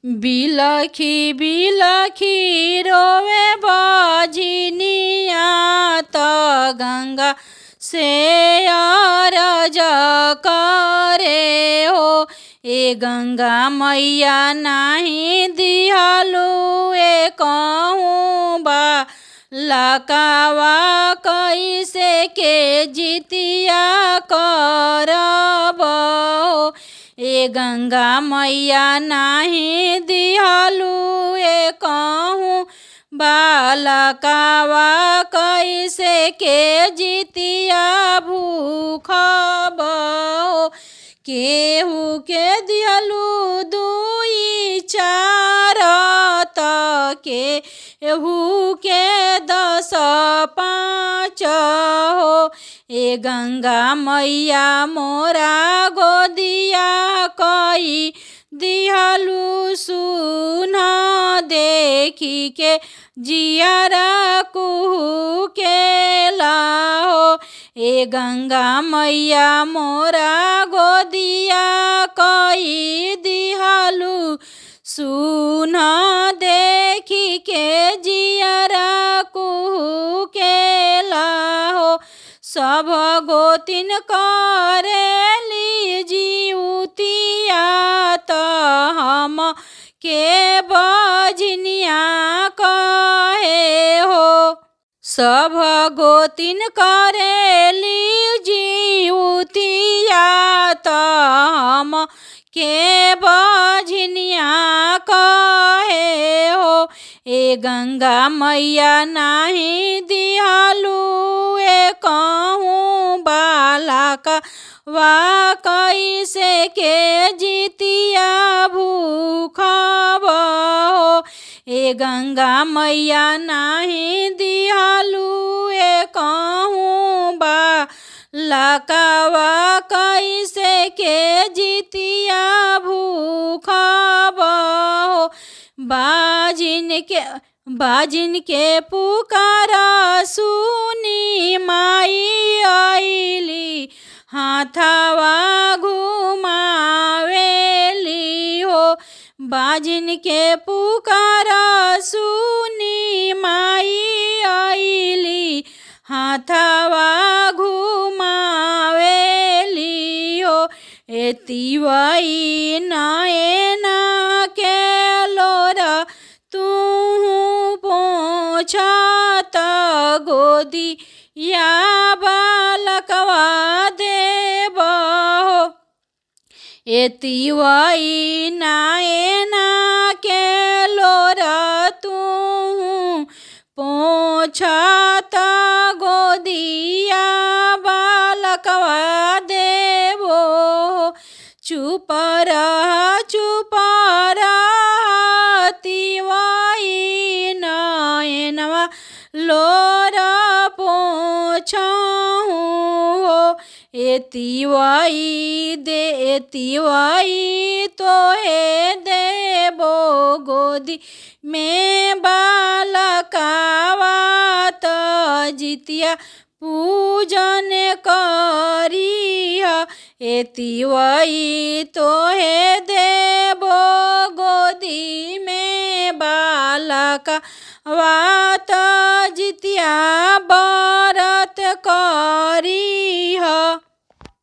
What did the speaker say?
बिलखी बिलखी रोवे बजनिया तो गंगा से अरज करे हो। ए गंगा मैया नाही दिहलु ए कहूँ बा लकावा कैसे के जितिया करब हो। ए गंगा मैया नाही दिहलु ए कहूँ बालकावा कैसे के जितिया भूखब हो। केहू के दिहलु दुई चार त केहू के 10 5 हो। ए गंगा मैया मोरा गोदिया कई दिहलु सुन देखी के जियारा कुहू के लाहो। ए गंगा मैया मोरा गोदिया कई दिहलु सुन देखी के जियारा कुहू के लाहो। सब गोतिन करेली जिउतिया त हम के बजनिया कहे हो। सब गोतिन करेली जिउतिया त हम के बजनिया कहे हो। ए गंगा मैया नाही दिहलु ए कहूँ बालका वा कैसे के जितिया भूखब हो। ए गंगा मैया नाही दिहलु ए कहूँ बालका वा कैसे के जितिया भूखब हो। बाजिन के पुकारा सुनी माई आईली हाथावा घुमावेली हो। बाजिन के पुकारा सुनी माई आईली हाथावा घुमावेली हो। ए तिवाई नैना के लोरा तू पोछत गोदी या बालकवा देब हो। ए तिवाई नैना के लोरा तू पोछत गोदिया बालकवा देबो। चुप रह तिवाई नैनवा लोरा पोछहु हो। ए तिवाई तोहे देबो गोदी में बालकावा त जितिया पूजन करिह। ए तिवाई तोहे देबो गोदी में बालकावा त जितिया व्रत करिह।